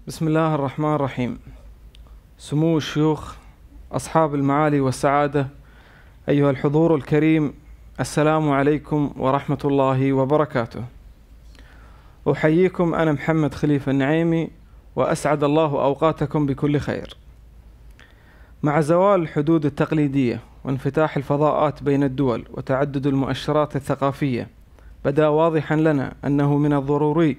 بسم الله الرحمن الرحيم. سمو الشيوخ، أصحاب المعالي والسعادة، أيها الحضور الكريم، السلام عليكم ورحمة الله وبركاته. أحييكم، أنا محمد خليفة النعيمي، وأسعد الله أوقاتكم بكل خير. مع زوال الحدود التقليدية وانفتاح الفضاءات بين الدول وتعدد المؤشرات الثقافية، بدا واضحا لنا أنه من الضروري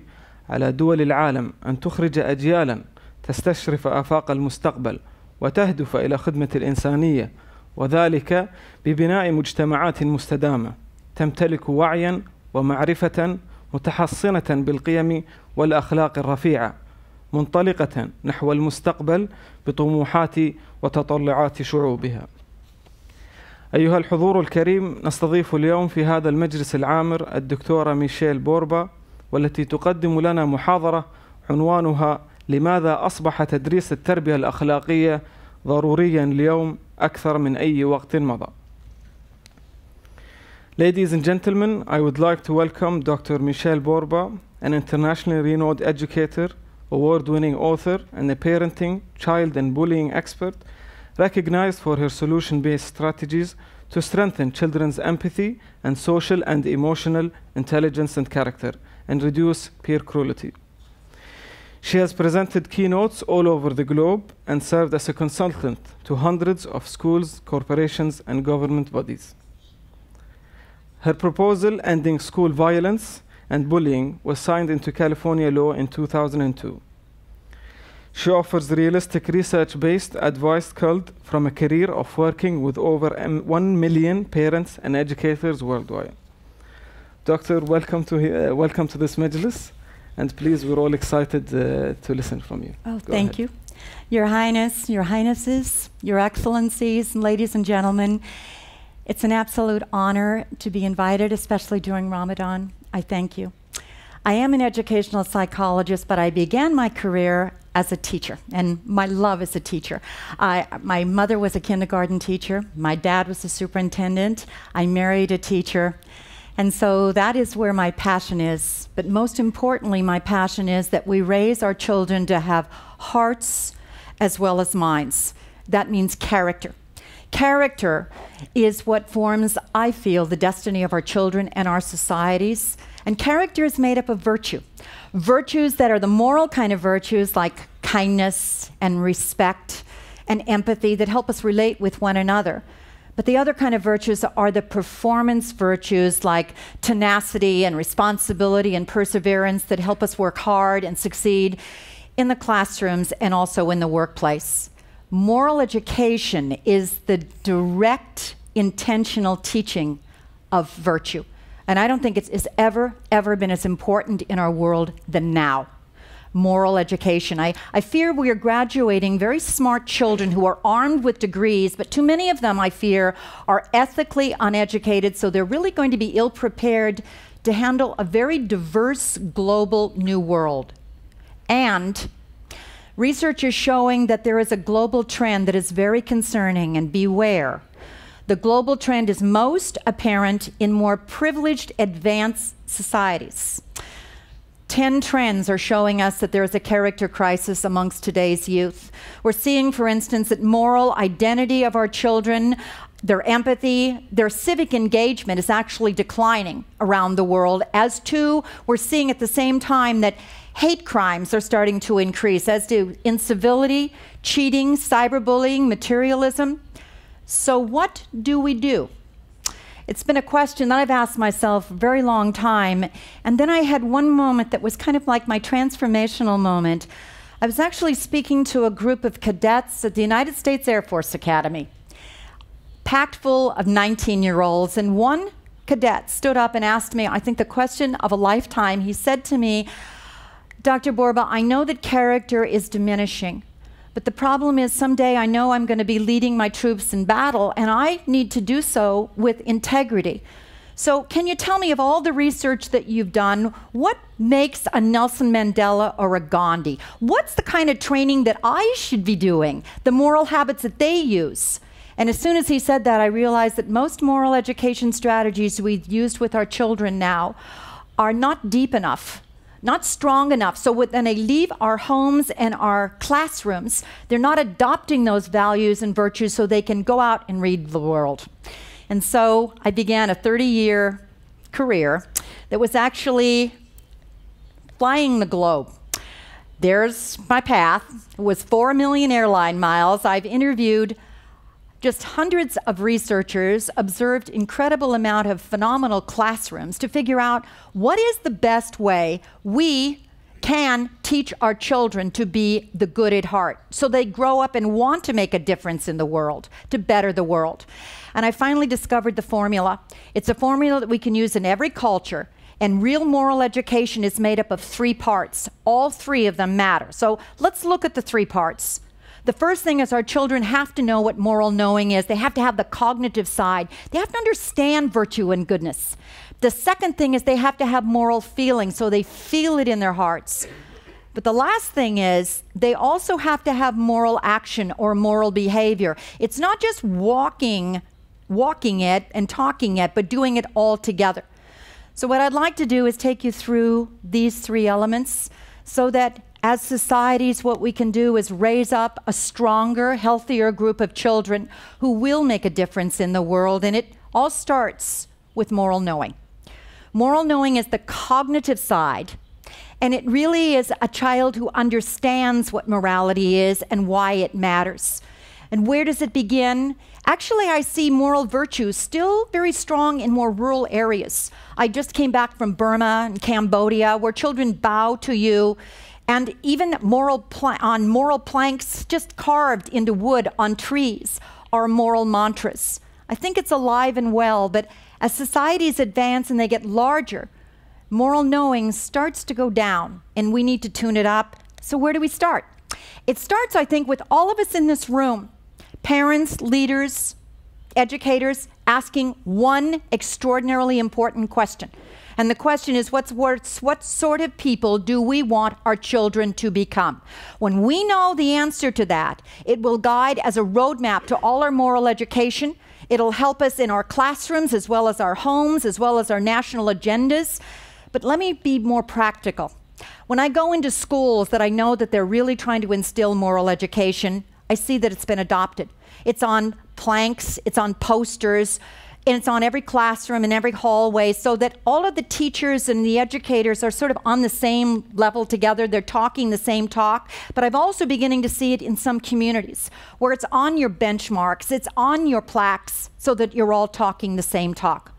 على دول العالم أن تخرج أجيالا تستشرف آفاق المستقبل وتهدف إلى خدمة الإنسانية، وذلك ببناء مجتمعات مستدامة تمتلك وعيا ومعرفة متحصنة بالقيم والأخلاق الرفيعة، منطلقة نحو المستقبل بطموحات وتطلعات شعوبها. أيها الحضور الكريم، نستضيف اليوم في هذا المجلس العامر الدكتورة ميشيل بوربا، والتي تقدم لنا محاضرة عنوانها لماذا أصبح تدريس التربية الأخلاقية ضروريا اليوم أكثر من أي وقت مضى. Ladies and gentlemen, I would like to welcome Dr. Michelle Barber, an internationally renowned educator, award-winning author, and a parenting, child and bullying expert, recognized for her solution-based strategies to strengthen children's empathy and social and emotional intelligence and character, and reduce peer cruelty. She has presented keynotes all over the globe and served as a consultant to hundreds of schools, corporations, and government bodies. Her proposal ending school violence and bullying was signed into California law in 2002. She offers realistic research-based advice culled from a career of working with over 1 million parents and educators worldwide. Doctor, welcome to this Majlis, and please, we're all excited to listen from you. Oh, thank you. Your Highness, Your Highnesses, Your Excellencies, and ladies and gentlemen, it's an absolute honor to be invited, especially during Ramadan. I thank you. I am an educational psychologist, but I began my career as a teacher, and my love is a teacher. My mother was a kindergarten teacher. My dad was a superintendent. I married a teacher. And so that is where my passion is. But most importantly, my passion is that we raise our children to have hearts as well as minds. That means character. Character is what forms, I feel, the destiny of our children and our societies. And character is made up of virtue. Virtues that are the moral kind of virtues, like kindness and respect and empathy, that help us relate with one another. But the other kind of virtues are the performance virtues, like tenacity and responsibility and perseverance, that help us work hard and succeed in the classrooms and also in the workplace. Moral education is the direct, intentional teaching of virtue. And I don't think it's ever been as important in our world than now. Moral education. I fear we are graduating very smart children who are armed with degrees, but too many of them, I fear, are ethically uneducated, so they're really going to be ill-prepared to handle a very diverse global new world. And research is showing that there is a global trend that is very concerning, and beware. The global trend is most apparent in more privileged, advanced societies. 10 trends are showing us that there is a character crisis amongst today's youth. We're seeing, for instance, that moral identity of our children, their empathy, their civic engagement is actually declining around the world. As too, we're seeing at the same time that hate crimes are starting to increase, as do incivility, cheating, cyberbullying, materialism. So what do we do? It's been a question that I've asked myself a very long time, and then I had one moment that was kind of like my transformational moment. I was actually speaking to a group of cadets at the United States Air Force Academy, packed full of 19-year-olds, and one cadet stood up and asked me, I think the question of a lifetime. He said to me, Dr. Borba, I know that character is diminishing, but the problem is someday I know I'm going to be leading my troops in battle, and I need to do so with integrity. So can you tell me, of all the research that you've done, what makes a Nelson Mandela or a Gandhi? What's the kind of training that I should be doing, the moral habits that they use? And as soon as he said that, I realized that most moral education strategies we've used with our children now are not deep enough not strong enough. So when they leave our homes and our classrooms, they're not adopting those values and virtues so they can go out and read the world. And so I began a 30-year career that was actually flying the globe. There's my path. It was 4 million airline miles. I've interviewed just hundreds of researchers, observed incredible amount of phenomenal classrooms to figure out what is the best way we can teach our children to be the good at heart, so they grow up and want to make a difference in the world, to better the world. And I finally discovered the formula. It's a formula that we can use in every culture, and real moral education is made up of 3 parts. All 3 of them matter. So let's look at the 3 parts. The first thing is our children have to know what moral knowing is. They have to have the cognitive side. They have to understand virtue and goodness. The second thing is they have to have moral feeling, so they feel it in their hearts. But the last thing is they also have to have moral action or moral behavior. It's not just walking it and talking it, but doing it all together. So what I'd like to do is take you through these 3 elements so that as societies, what we can do is raise up a stronger, healthier group of children who will make a difference in the world, and it all starts with moral knowing. Moral knowing is the cognitive side, and it really is a child who understands what morality is and why it matters. And where does it begin? Actually, I see moral virtues still very strong in more rural areas. I just came back from Burma and Cambodia, where children bow to you, and even moral planks just carved into wood on trees are moral mantras. I think it's alive and well, but as societies advance and they get larger, moral knowing starts to go down, and we need to tune it up. So where do we start? It starts, I think, with all of us in this room, parents, leaders, educators, asking one extraordinarily important question. And the question is, what sort of people do we want our children to become? When we know the answer to that, it will guide as a roadmap to all our moral education. It'll help us in our classrooms, as well as our homes, as well as our national agendas. But let me be more practical. When I go into schools that I know that they're really trying to instill moral education, I see that it's been adopted. It's on planks, it's on posters, and it's on every classroom and every hallway, so that all of the teachers and the educators are sort of on the same level together. They're talking the same talk. But I'm also beginning to see it in some communities where it's on your benchmarks, it's on your plaques, so that you're all talking the same talk.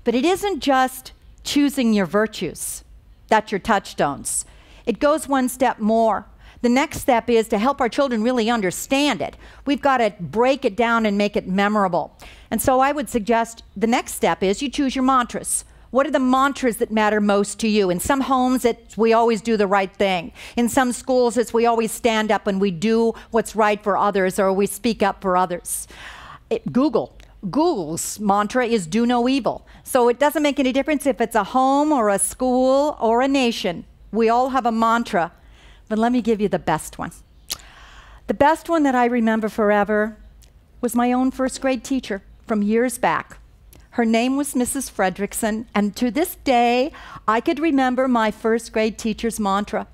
But it isn't just choosing your virtues. That's your touchstones. It goes one step more. The next step is to help our children really understand it. We've got to break it down and make it memorable. And so I would suggest the next step is you choose your mantras. What are the mantras that matter most to you? In some homes, it's we always do the right thing. In some schools, it's we always stand up and we do what's right for others, or we speak up for others. Google's mantra is do no evil. So it doesn't make any difference if it's a home or a school or a nation. We all have a mantra. But let me give you the best one. The best one that I remember forever was my own first grade teacher from years back. Her name was Mrs. Fredrickson, and to this day, I could remember my first grade teacher's mantra.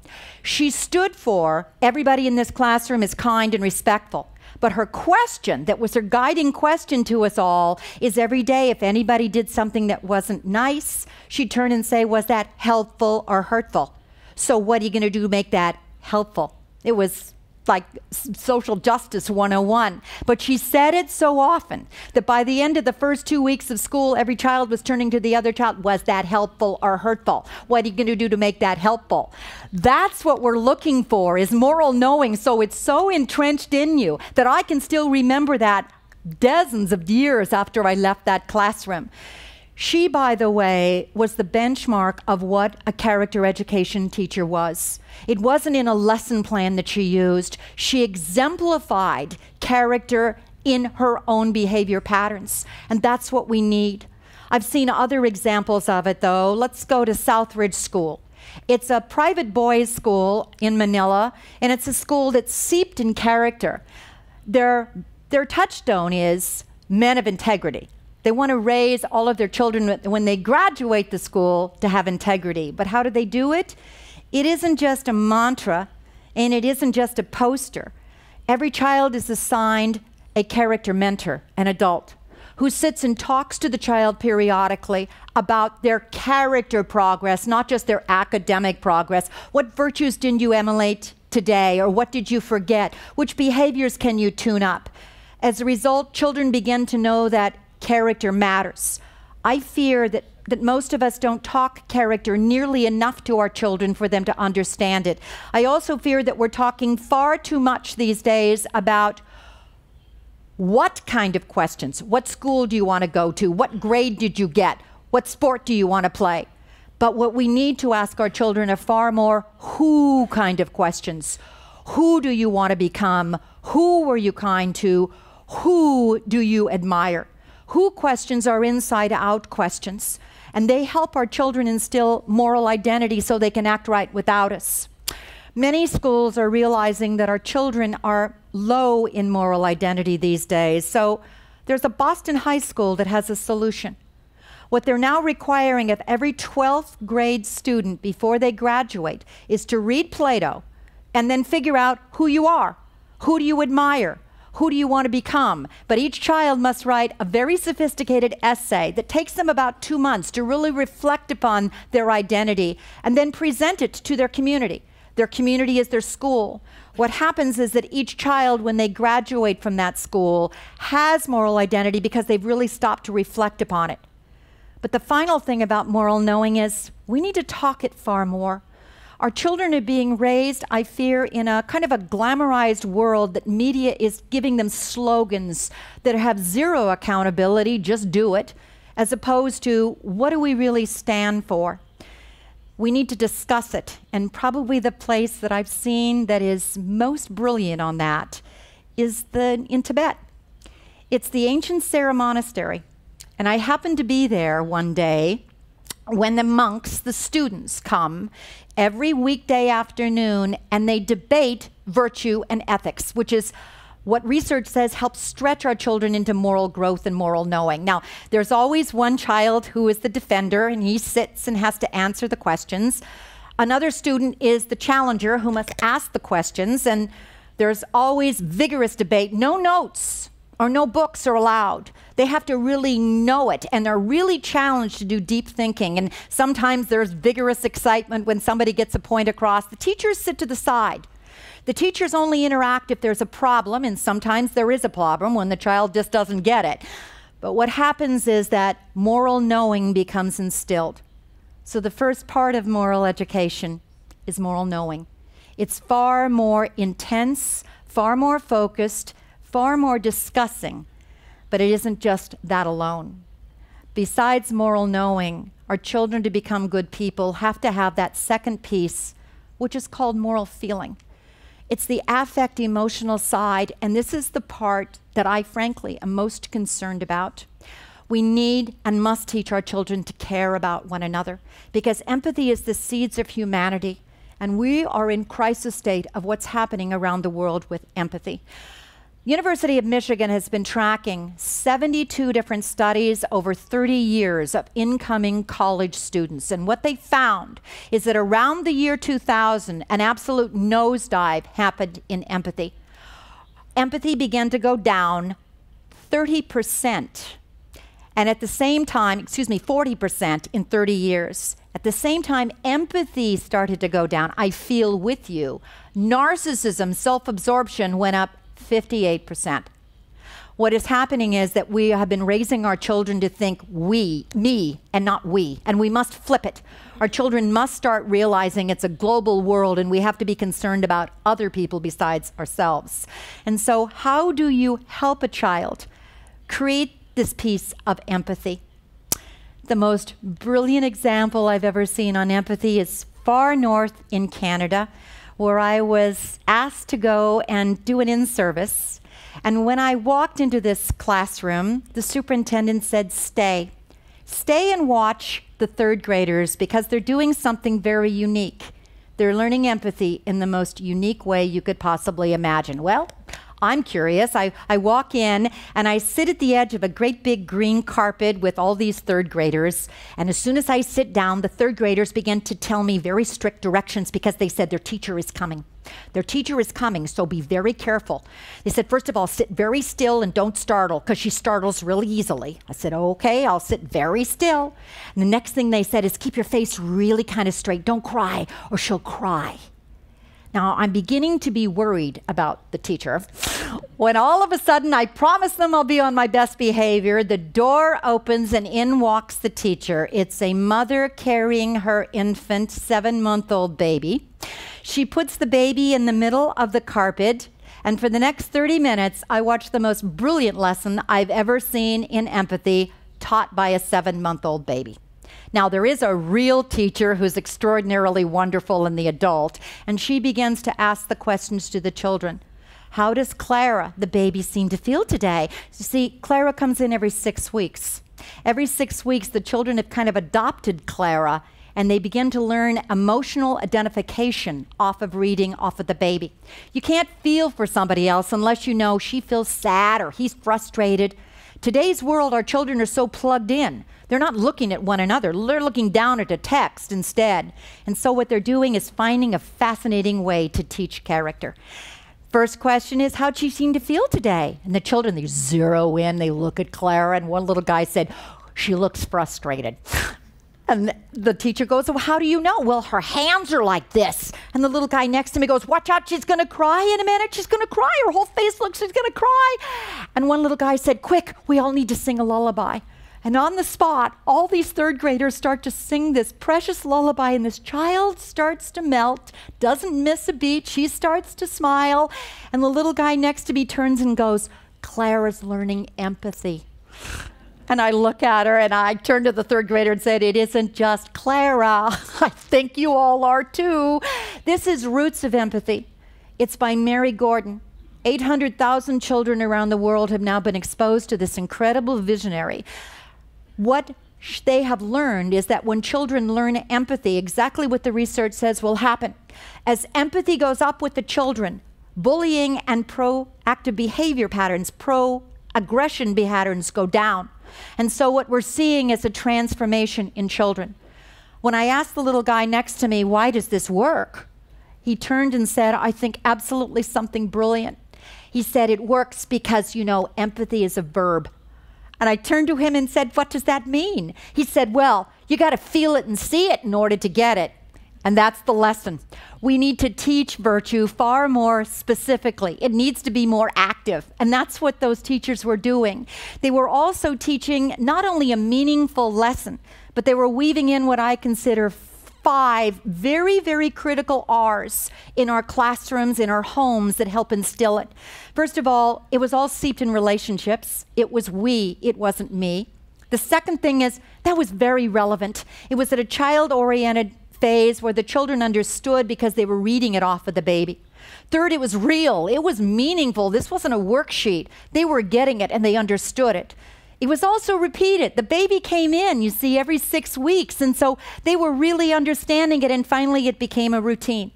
She stood for, everybody in this classroom is kind and respectful. But her question, that was her guiding question to us all, is every day if anybody did something that wasn't nice, she'd turn and say, was that helpful or hurtful? So what are you going to do to make that helpful? It was like social justice 101. But she said it so often that by the end of the first 2 weeks of school, every child was turning to the other child, was that helpful or hurtful? What are you going to do to make that helpful? That's what we're looking for, is moral knowing. So it's so entrenched in you that I can still remember that dozens of years after I left that classroom. She, by the way, was the benchmark of what a character education teacher was. It wasn't in a lesson plan that she used. She exemplified character in her own behavior patterns, and that's what we need. I've seen other examples of it, though. Let's go to Southridge School. It's a private boys' school in Manila, and it's a school that's seeped in character. Their touchstone is men of integrity. They want to raise all of their children when they graduate the school to have integrity. But how do they do it? It isn't just a mantra, and it isn't just a poster. Every child is assigned a character mentor, an adult, who sits and talks to the child periodically about their character progress, not just their academic progress. What virtues didn't you emulate today, or what did you forget? Which behaviors can you tune up? As a result, children begin to know that character matters. I fear that most of us don't talk character nearly enough to our children for them to understand it. I also fear that we're talking far too much these days about what kind of questions. What school do you want to go to? What grade did you get? What sport do you want to play? But what we need to ask our children are far more who kind of questions. Who do you want to become? Who were you kind to? Who do you admire? Who questions are inside-out questions, and they help our children instill moral identity so they can act right without us. Many schools are realizing that our children are low in moral identity these days, so there's a Boston high school that has a solution. What they're now requiring of every 12th grade student before they graduate is to read Plato and then figure out who you are, who do you admire, who do you want to become? But each child must write a very sophisticated essay that takes them about 2 months to really reflect upon their identity and then present it to their community. Their community is their school. What happens is that each child, when they graduate from that school, has moral identity because they've really stopped to reflect upon it. But the final thing about moral knowing is we need to talk it far more. Our children are being raised, I fear, in a kind of a glamorized world that media is giving them slogans that have zero accountability, just do it, as opposed to what do we really stand for? We need to discuss it, and probably the place that I've seen that is most brilliant on that is in Tibet. It's the ancient Sera monastery, and I happened to be there one day when the monks, the students, come every weekday afternoon and they debate virtue and ethics, which is what research says helps stretch our children into moral growth and moral knowing. Now, there's always one child who is the defender, and he sits and has to answer the questions. Another student is the challenger who must ask the questions, and there's always vigorous debate. No notes or no books are allowed. They have to really know it, and they're really challenged to do deep thinking. And sometimes there's vigorous excitement when somebody gets a point across. The teachers sit to the side. The teachers only interact if there's a problem, and sometimes there is a problem when the child just doesn't get it. But what happens is that moral knowing becomes instilled. So the first part of moral education is moral knowing. It's far more intense, far more focused, far more discussing, but it isn't just that alone. Besides moral knowing, our children to become good people have to have that second piece, which is called moral feeling. It's the affect emotional side, and this is the part that I frankly am most concerned about. We need and must teach our children to care about one another, because empathy is the seeds of humanity, and we are in crisis state of what's happening around the world with empathy. University of Michigan has been tracking 72 different studies over 30 years of incoming college students. And what they found is that around the year 2000, an absolute nosedive happened in empathy. Empathy began to go down 30%. And at the same time, 40% in 30 years. At the same time, empathy started to go down. I feel with you. Narcissism, self-absorption went up 58%. What is happening is that we have been raising our children to think we, me, and not we. And we must flip it. Our children must start realizing it's a global world and we have to be concerned about other people besides ourselves. And so how do you help a child create this piece of empathy? The most brilliant example I've ever seen on empathy is far north in Canada, where I was asked to go and do an in-service. And when I walked into this classroom, the superintendent said, stay. Stay and watch the third graders because they're doing something very unique. They're learning empathy in the most unique way you could possibly imagine. Well, I'm curious. I walk in and I sit at the edge of a great big green carpet with all these third graders. And as soon as I sit down, the third graders begin to tell me very strict directions because they said their teacher is coming. Their teacher is coming, so be very careful. They said, first of all, sit very still and don't startle, because she startles really easily. I said, okay, I'll sit very still. And the next thing they said is, keep your face really kind of straight. Don't cry, or she'll cry. Now, I'm beginning to be worried about the teacher when all of a sudden I promise them I'll be on my best behavior. The door opens and in walks the teacher. It's a mother carrying her infant, 7-month-old baby. She puts the baby in the middle of the carpet, and for the next 30 minutes, I watched the most brilliant lesson I've ever seen in empathy taught by a 7-month-old baby. Now, there is a real teacher who's extraordinarily wonderful in the adult, and she begins to ask the questions to the children. How does Clara, the baby, seem to feel today? You see, Clara comes in every 6 weeks. Every 6 weeks, the children have kind of adopted Clara, and they begin to learn emotional identification off of reading off of the baby. You can't feel for somebody else unless you know she feels sad or he's frustrated. Today's world, our children are so plugged in. They're not looking at one another. They're looking down at a text instead. And so what they're doing is finding a fascinating way to teach character. First question is, how'd she seem to feel today? And the children, they zero in, they look at Clara, and one little guy said, she looks frustrated. And the teacher goes, well, how do you know? Well, her hands are like this. And the little guy next to me goes, watch out, she's going to cry in a minute. She's going to cry. Her whole face looks, she's going to cry. And one little guy said, quick, we all need to sing a lullaby. And on the spot, all these third graders start to sing this precious lullaby, and this child starts to melt, doesn't miss a beat. She starts to smile. And the little guy next to me turns and goes, Clara's learning empathy. And I look at her and I turn to the third grader and said, it isn't just Clara. I think you all are too. This is Roots of Empathy. It's by Mary Gordon. 800,000 children around the world have now been exposed to this incredible visionary. What they have learned is that when children learn empathy, exactly what the research says will happen. As empathy goes up with the children, bullying and proactive behavior patterns, pro-aggression patterns go down. And so what we're seeing is a transformation in children. When I asked the little guy next to me, why does this work? He turned and said, I think absolutely something brilliant. He said, it works because, you know, empathy is a verb. And I turned to him and said, what does that mean? He said, well, you got to feel it and see it in order to get it. And that's the lesson. We need to teach virtue far more specifically. It needs to be more active. And that's what those teachers were doing. They were also teaching not only a meaningful lesson, but they were weaving in what I consider 5 very, very critical R's in our classrooms, in our homes that help instill it. First of all, it was all seeped in relationships. It was we, it wasn't me. The second thing is, that was very relevant. It was at a child-oriented phase where the children understood because they were reading it off of the baby. Third, it was real. It was meaningful. This wasn't a worksheet. They were getting it and they understood it. It was also repeated. The baby came in, you see, every 6 weeks, and so they were really understanding it, and finally it became a routine.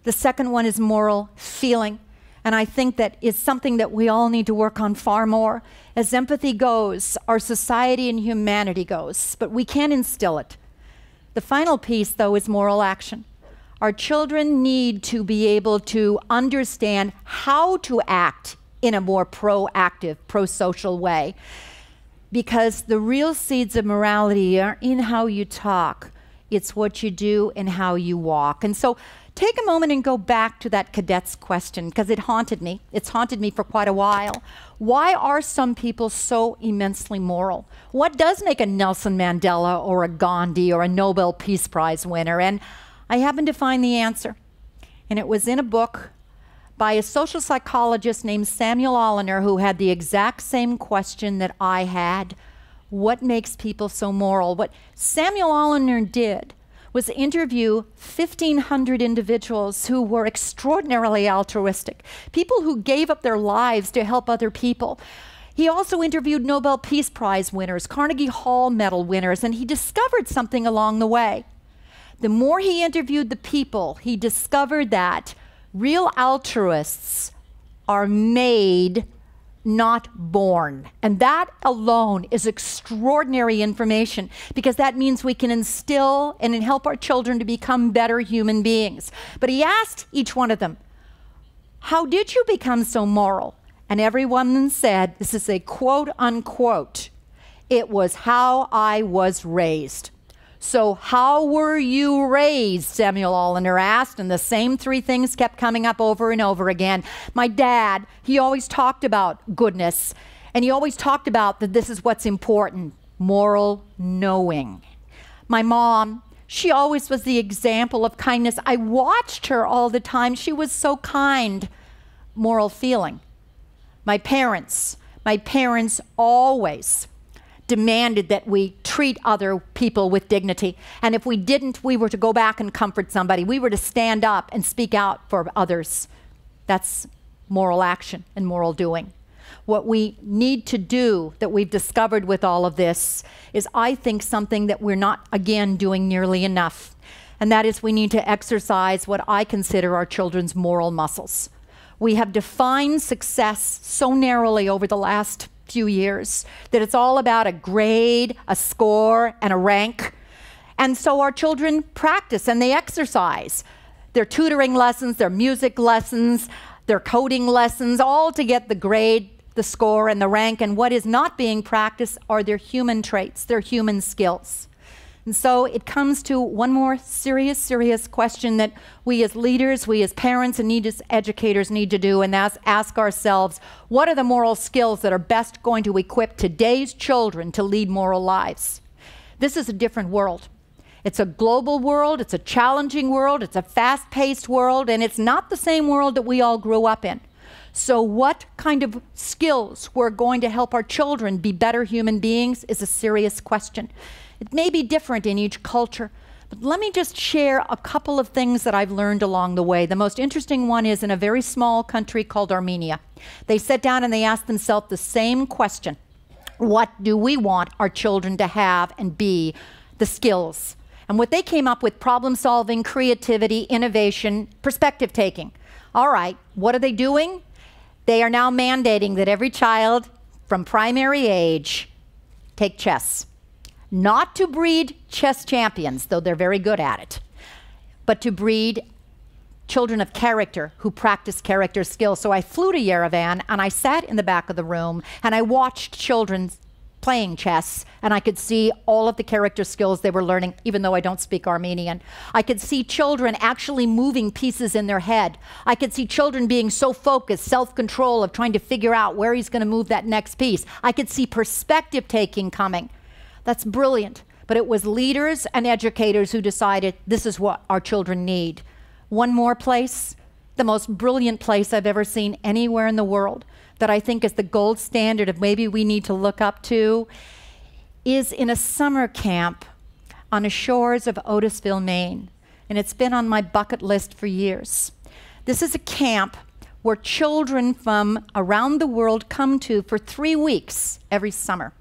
The second one is moral feeling, and I think that is something that we all need to work on far more. As empathy goes, our society and humanity goes, but we can instill it. The final piece, though, is moral action. Our children need to be able to understand how to act in a more proactive, pro-social way, because the real seeds of morality are in how you talk. It's what you do and how you walk. And so take a moment and go back to that cadet's question, because it haunted me. It's haunted me for quite a while. Why are some people so immensely moral? What does make a Nelson Mandela or a Gandhi or a Nobel Peace Prize winner? And I happened to find the answer. And it was in a book by a social psychologist named Samuel Oliner, who had the exact same question that I had. What makes people so moral? What Samuel Oliner did was interview 1,500 individuals who were extraordinarily altruistic, people who gave up their lives to help other people. He also interviewed Nobel Peace Prize winners, Carnegie Hall Medal winners, and he discovered something along the way. The more he interviewed the people, he discovered that real altruists are made, not born. And that alone is extraordinary information, because that means we can instill and help our children to become better human beings. But he asked each one of them, how did you become so moral? And everyone said, this is a quote unquote, it was how I was raised. So how were you raised? Samuel Allender asked, and the same three things kept coming up over and over again. My dad, he always talked about goodness, and he always talked about that this is what's important, moral knowing. My mom, she always was the example of kindness. I watched her all the time. She was so kind. Moral feeling. My parents always demanded that we treat other people with dignity. And if we didn't, we were to go back and comfort somebody. We were to stand up and speak out for others. That's moral action and moral doing. What we need to do, that we've discovered with all of this, is I think something that we're not, again, doing nearly enough. And that is, we need to exercise what I consider our children's moral muscles. We have defined success so narrowly over the last few years that it's all about a grade, a score, and a rank. And so our children practice and they exercise. Their tutoring lessons, their music lessons, their coding lessons, all to get the grade, the score, and the rank. And what is not being practiced are their human traits, their human skills. And so it comes to one more serious question that we as leaders, we as parents, and as educators need to do, and that's ask ourselves, what are the moral skills that are best going to equip today's children to lead moral lives? This is a different world. It's a global world, it's a challenging world, it's a fast-paced world, and it's not the same world that we all grew up in. So what kind of skills we're going to help our children be better human beings is a serious question. It may be different in each culture, but let me just share a couple of things that I've learned along the way. The most interesting one is in a very small country called Armenia. They sat down and they asked themselves the same question. What do we want our children to have and be the skills? And what they came up with, problem solving, creativity, innovation, perspective taking. All right, what are they doing? They are now mandating that every child from primary age take chess. Not to breed chess champions, though they're very good at it, but to breed children of character who practice character skills. So I flew to Yerevan and I sat in the back of the room and I watched children playing chess, and I could see all of the character skills they were learning, even though I don't speak Armenian. I could see children actually moving pieces in their head. I could see children being so focused, self-control of trying to figure out where he's going to move that next piece. I could see perspective taking coming. That's brilliant. But it was leaders and educators who decided this is what our children need. One more place, the most brilliant place I've ever seen anywhere in the world, that I think is the gold standard of maybe we need to look up to, is in a summer camp on the shores of Otisville, Maine. And it's been on my bucket list for years. This is a camp where children from around the world come to for 3 weeks every summer.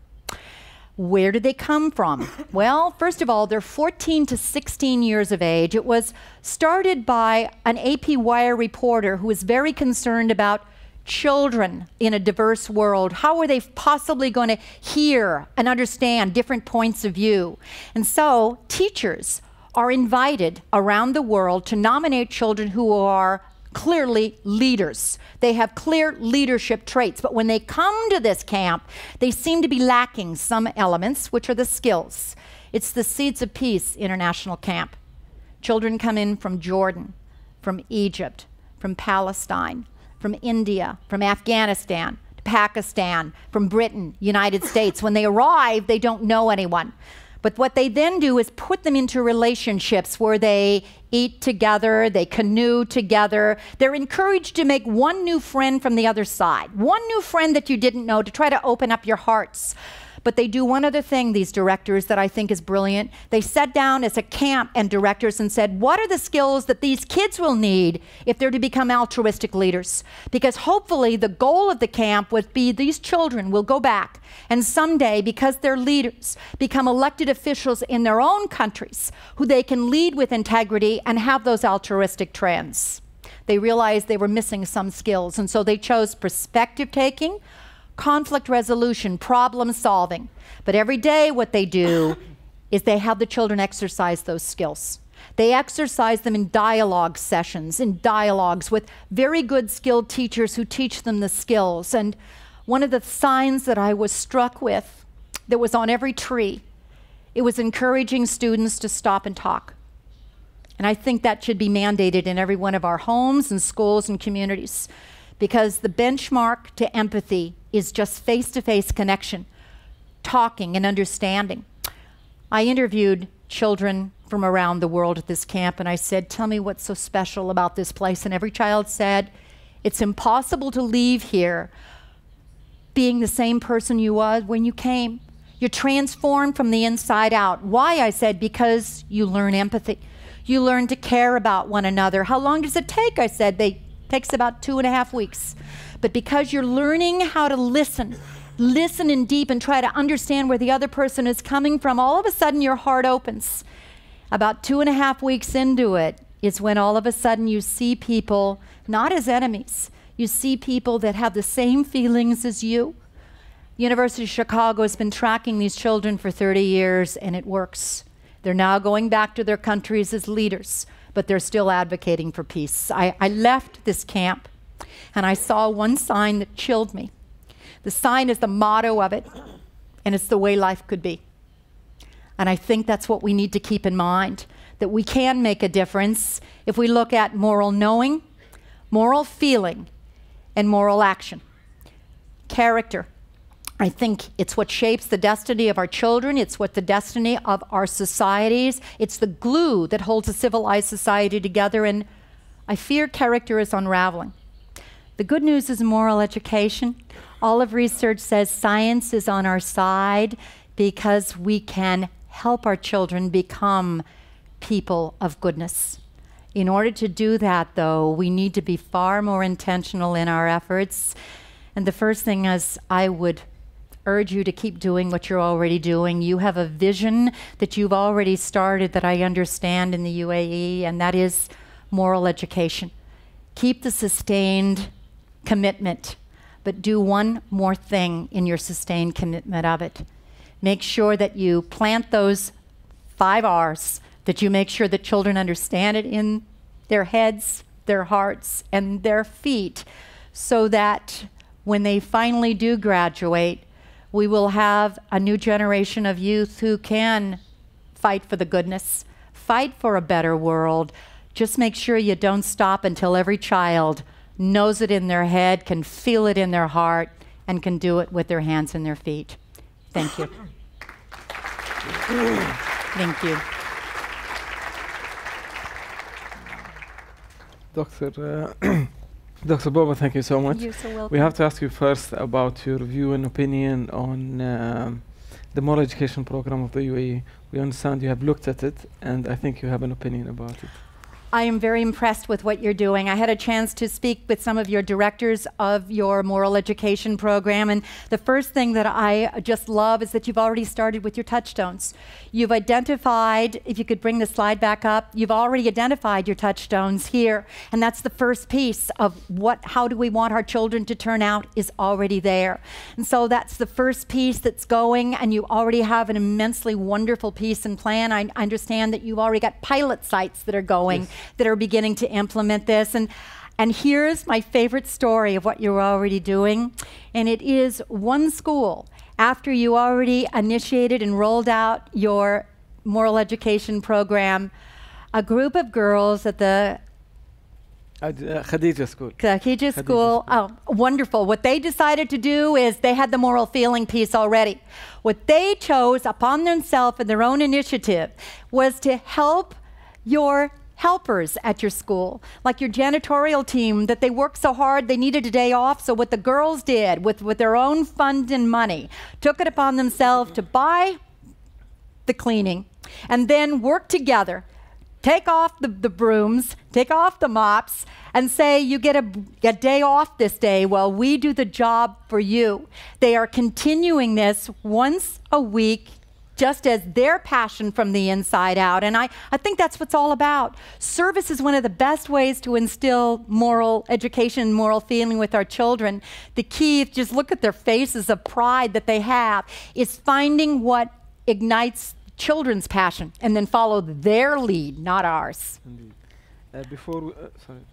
Where did they come from? Well, first of all, they're 14 to 16 years of age. It was started by an AP Wire reporter who was very concerned about children in a diverse world. How are they possibly going to hear and understand different points of view? And so teachers are invited around the world to nominate children who are clearly leaders. They have clear leadership traits, but when they come to this camp, they seem to be lacking some elements, which are the skills. It's the Seeds of Peace International Camp. Children come in from Jordan, from Egypt, from Palestine, from India, from Afghanistan, Pakistan, from Britain, United States. When they arrive, they don't know anyone. But what they then do is put them into relationships where they eat together, they canoe together. They're encouraged to make one new friend from the other side, one new friend that you didn't know, to try to open up your hearts. But they do one other thing, these directors, that I think is brilliant. They sat down as a camp and directors and said, what are the skills that these kids will need if they're to become altruistic leaders? Because hopefully the goal of the camp would be these children will go back and someday, because they're leaders, become elected officials in their own countries who they can lead with integrity and have those altruistic trends. They realized they were missing some skills, and so they chose perspective taking, conflict resolution, problem solving. But every day what they do is they have the children exercise those skills. They exercise them in dialogue sessions, in dialogues with very good skilled teachers who teach them the skills. And one of the signs that I was struck with that was on every tree, it was encouraging students to stop and talk. And I think that should be mandated in every one of our homes and schools and communities, because the benchmark to empathy is just face-to-face connection, talking and understanding. I interviewed children from around the world at this camp, and I said, tell me what's so special about this place. And every child said, it's impossible to leave here being the same person you was when you came. You're transformed from the inside out. Why? I said, because you learn empathy. You learn to care about one another. How long does it take? I said, it takes about 2.5 weeks. But because you're learning how to listen in deep and try to understand where the other person is coming from, all of a sudden your heart opens. About 2.5 weeks into it is when all of a sudden you see people not as enemies. You see people that have the same feelings as you. University of Chicago has been tracking these children for 30 years, and it works. They're now going back to their countries as leaders, but they're still advocating for peace. I left this camp, and I saw one sign that chilled me. The sign is the motto of it, and it's the way life could be. And I think that's what we need to keep in mind, that we can make a difference if we look at moral knowing, moral feeling, and moral action. Character. I think it's what shapes the destiny of our children. It's what the destiny of our societies. It's the glue that holds a civilized society together, and I fear character is unraveling. The good news is moral education. All of research says science is on our side because we can help our children become people of goodness. In order to do that, though, we need to be far more intentional in our efforts. And the first thing is, I would urge you to keep doing what you're already doing. You have a vision that you've already started that I understand in the UAE, and that is moral education. Keep the sustained commitment, but do one more thing in your sustained commitment of it. Make sure that you plant those 5 R's, that you make sure that children understand it in their heads, their hearts, and their feet, so that when they finally do graduate, we will have a new generation of youth who can fight for the goodness, fight for a better world. Just make sure you don't stop until every child knows it in their head, can feel it in their heart, and can do it with their hands and their feet. Thank you. Thank you. Dr. Barber, thank you so much. You're so welcome. We have to ask you first about your view and opinion on the moral education program of the UAE. We understand you have looked at it, and I think you have an opinion about it. I am very impressed with what you're doing. I had a chance to speak with some of your directors of your moral education program, and the first thing that I just love is that you've already started with your touchstones. You've identified, if you could bring the slide back up, you've already identified your touchstones here, and that's the first piece of how do we want our children to turn out is already there. And so that's the first piece that's going, and you already have an immensely wonderful piece and plan. I understand that you've already got pilot sites that are going. Yes. That are beginning to implement this. And here's my favorite story of what you're already doing. And it is one school, after you already initiated and rolled out your moral education program, a group of girls at the Khadija School. Khadija School. Oh, wonderful. What they decided to do is they had the moral feeling piece already. What they chose upon themselves and their own initiative was to help your helpers at your school, like your janitorial team, that they worked so hard they needed a day off. So what the girls did with their own fund and money, took it upon themselves to buy the cleaning and then work together, take off the brooms, take off the mops, and say, you get a day off this day while we do the job for you. They are continuing this once a week just as their passion from the inside out. And I think that's what it's all about. Service is one of the best ways to instill moral education, moral feeling with our children. The key, just look at their faces of pride that they have, is finding what ignites children's passion and then follow their lead, not ours. Indeed. Sorry,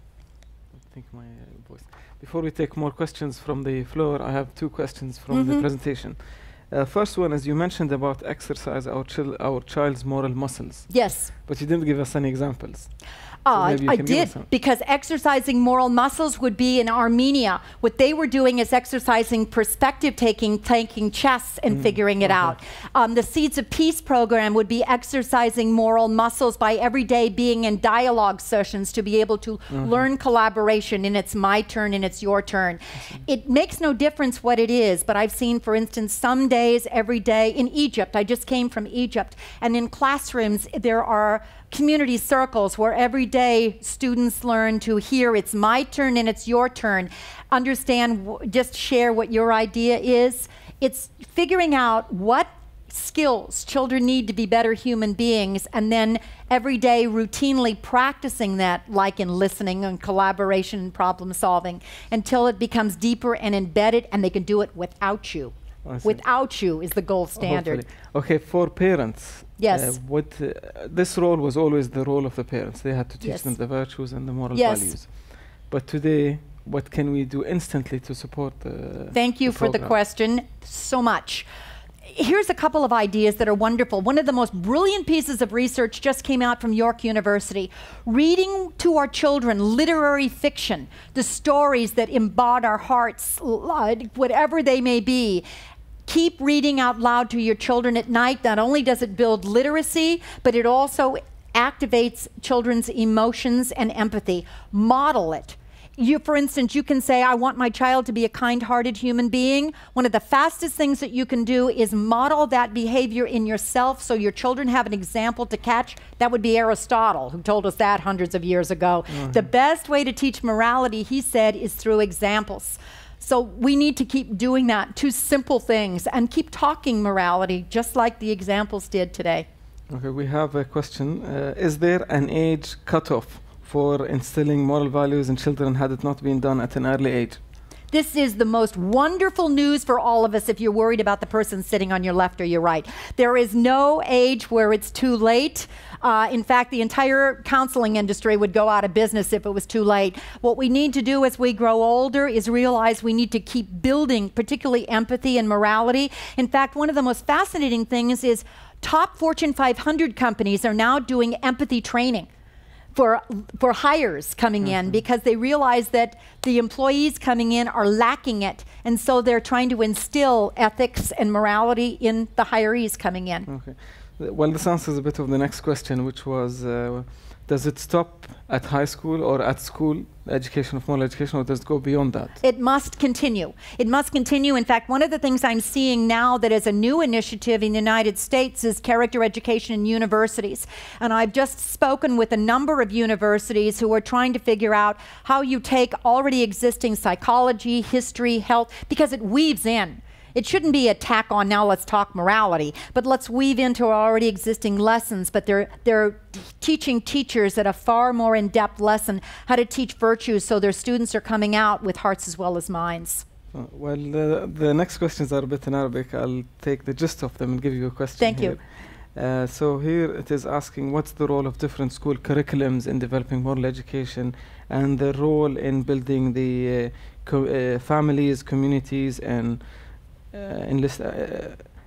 I think my voice. Before we take more questions from the floor, I have 2 questions from the presentation. First one is, you mentioned about exercise our child's moral muscles. Yes. But you didn't give us any examples. I did, because exercising moral muscles would be in Armenia. What they were doing is exercising perspective taking chess and figuring it out. The Seeds of Peace program would be exercising moral muscles by every day being in dialogue sessions to be able to learn collaboration, and it's my turn and it's your turn. It makes no difference what it is, but I've seen, for instance, some days, every day in Egypt. I just came from Egypt, and in classrooms there are community circles where every day students learn to hear it's my turn and it's your turn. Understand, just share what your idea is. It's figuring out what skills children need to be better human beings, and then every day routinely practicing that, like in listening and collaboration and problem solving, until it becomes deeper and embedded and they can do it without you. Without you is the gold standard. Okay, for parents, yes, this role was always the role of the parents. They had to teach them the virtues and the moral values. But today, what can we do instantly to support the Thank you for the question so much. Here's a couple of ideas that are wonderful. One of the most brilliant pieces of research just came out from York University. Reading to our children literary fiction, the stories that embody our hearts, whatever they may be. Keep reading out loud to your children at night. Not only does it build literacy, but it also activates children's emotions and empathy. Model it. For instance, you can say, I want my child to be a kind-hearted human being. One of the fastest things that you can do is model that behavior in yourself so your children have an example to catch. That would be Aristotle, who told us that hundreds of years ago. The best way to teach morality, he said, is through examples. So we need to keep doing that, 2 simple things, and keep talking morality, just like the examples did today. Okay, we have a question. Is there an age cutoff for instilling moral values in children had it not been done at an early age? This is the most wonderful news for all of us if you're worried about the person sitting on your left or your right. There is no age where it's too late. In fact, the entire counseling industry would go out of business if it was too late. What we need to do as we grow older is realize we need to keep building, particularly empathy and morality. In fact, one of the most fascinating things is top Fortune 500 companies are now doing empathy training for hires coming in, because they realize that the employees coming in are lacking it, and so they're trying to instill ethics and morality in the hirees coming in. Okay. Well, this answers a bit of the next question, which was, does it stop at high school or at school, education of moral education, or does it go beyond that? It must continue. It must continue. In fact, one of the things I'm seeing now that is a new initiative in the United States is character education in universities. And I've just spoken with a number of universities who are trying to figure out how you take already existing psychology, history, health, because it weaves in. It shouldn't be a tack on, now let's talk morality, but let's weave into already existing lessons. But they're teaching teachers at a far more in-depth lesson how to teach virtues, so their students are coming out with hearts as well as minds. Well, the next questions are a bit in Arabic. I'll take the gist of them and give you a question. Thank you. So here it is asking, what's the role of different school curriculums in developing moral education, and the role in building the families, communities, and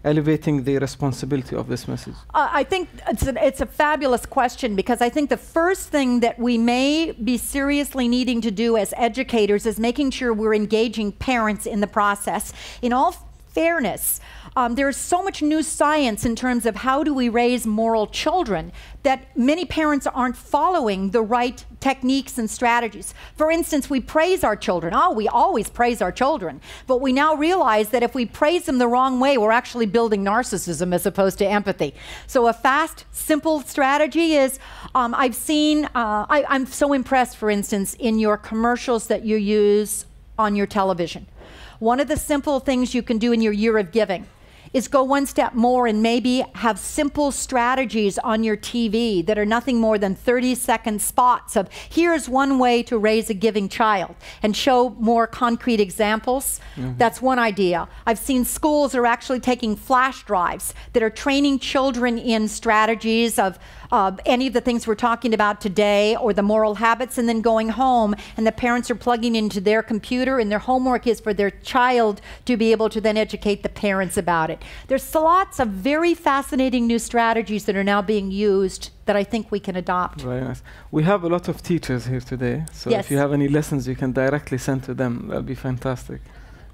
elevating the responsibility of this message? I think it's a fabulous question, because I think the first thing that we may be seriously needing to do as educators is making sure we're engaging parents in the process. In all fairness, there's so much new science in terms of how do we raise moral children that many parents aren't following the right techniques and strategies. For instance, we praise our children. Oh, we always praise our children. But we now realize that if we praise them the wrong way, we're actually building narcissism as opposed to empathy. So a fast, simple strategy is, I've seen, I'm so impressed, for instance, in your commercials that you use on your television. One of the simple things you can do in your year of giving is go one step more and maybe have simple strategies on your TV that are nothing more than 30-second spots of here's one way to raise a giving child, and show more concrete examples. That's one idea. I've seen schools are actually taking flash drives that are training children in strategies of any of the things we're talking about today or the moral habits, and then going home and the parents are plugging into their computer and their homework is for their child to be able to then educate the parents about it. There's lots of very fascinating new strategies that are now being used that I think we can adopt. Very nice. We have a lot of teachers here today, so Yes. if you have any lessons you can directly send to them, that'll be fantastic.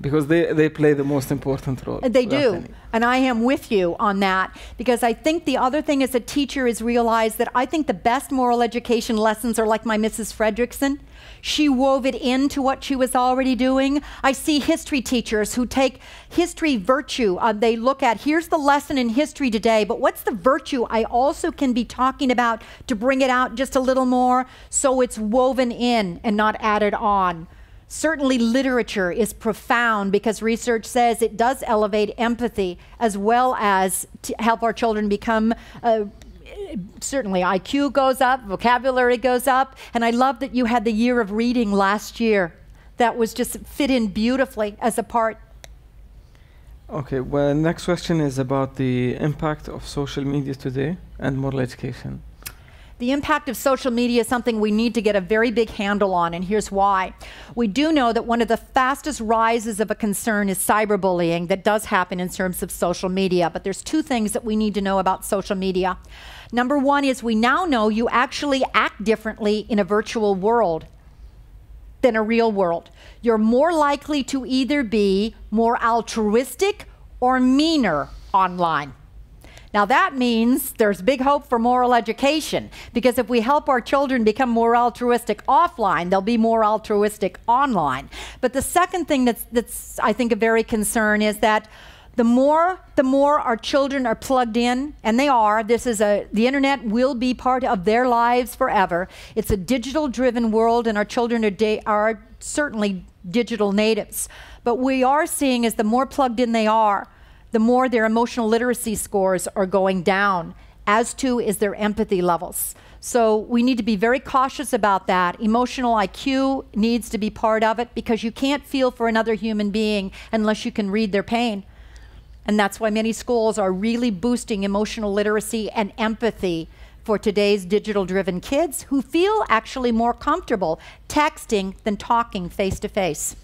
Because they play the most important role. They do, and I am with you on that, because I think the other thing as a teacher is realize that I think the best moral education lessons are like my Mrs. Fredrickson. She wove it into what she was already doing. I see history teachers who take history virtue. They look at, here's the lesson in history today, but what's the virtue I also can be talking about to bring it out just a little more so it's woven in and not added on. Certainly literature is profound because research says it does elevate empathy as well as to help our children become, certainly IQ goes up, vocabulary goes up, and I love that you had the year of reading last year. That was just fit in beautifully as a part. Okay, well, next question is about the impact of social media today and moral education. The impact of social media is something we need to get a very big handle on, and here's why. We do know that one of the fastest rises of a concern is cyberbullying that does happen in terms of social media, but there's two things that we need to know about social media. Number one is we now know you actually act differently in a virtual world than a real world. You're more likely to either be more altruistic or meaner online. Now that means there's big hope for moral education, because if we help our children become more altruistic offline, they'll be more altruistic online. But the second thing that's I think a very concern is that the more our children are plugged in, and they are, the internet will be part of their lives forever. It's a digital-driven world, and our children are certainly digital natives. But we are seeing as the more plugged in they are, the more their emotional literacy scores are going down, as too is their empathy levels. So we need to be very cautious about that. Emotional IQ needs to be part of it, because you can't feel for another human being unless you can read their pain. And that's why many schools are really boosting emotional literacy and empathy for today's digital-driven kids who feel actually more comfortable texting than talking face-to-face.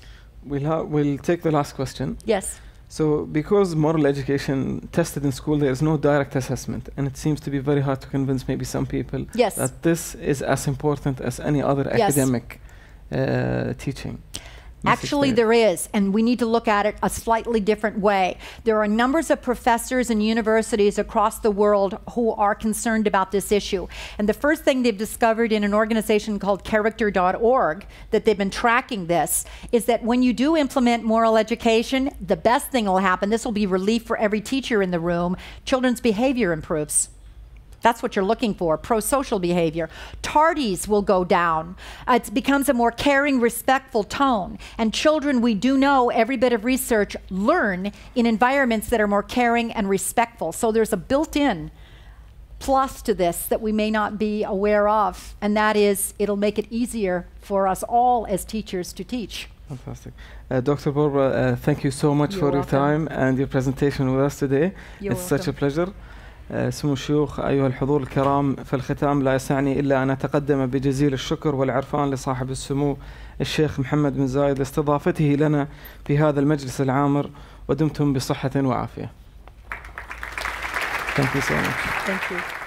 We'll take the last question. Yes. So because moral education tested in school, there is no direct assessment, and it seems to be very hard to convince maybe some people Yes. that this is as important as any other Yes. academic teaching. Actually, there is, and we need to look at it a slightly different way. There are numbers of professors and universities across the world who are concerned about this issue. And the first thing they've discovered in an organization called character.org, that they've been tracking this, is that when you do implement moral education, the best thing will happen, this will be relief for every teacher in the room, children's behavior improves. That's what you're looking for, pro-social behavior. Tardies will go down. It becomes a more caring, respectful tone. And children, we do know, every bit of research, learn in environments that are more caring and respectful. So there's a built-in plus to this that we may not be aware of, and that is it'll make it easier for us all as teachers to teach. Fantastic. Dr. Barber, thank you so much for your time and your presentation with us today. It's such a pleasure. سمو الشيوخ أيها الحضور الكرام، في الختام لا يسعني إلا أن أتقدم بجزيل الشكر والعرفان لصاحب السمو الشيخ محمد بن زايد لاستضافته لنا في هذا المجلس العامر، ودمتم بصحة وعافية. Thank you so much. Thank you.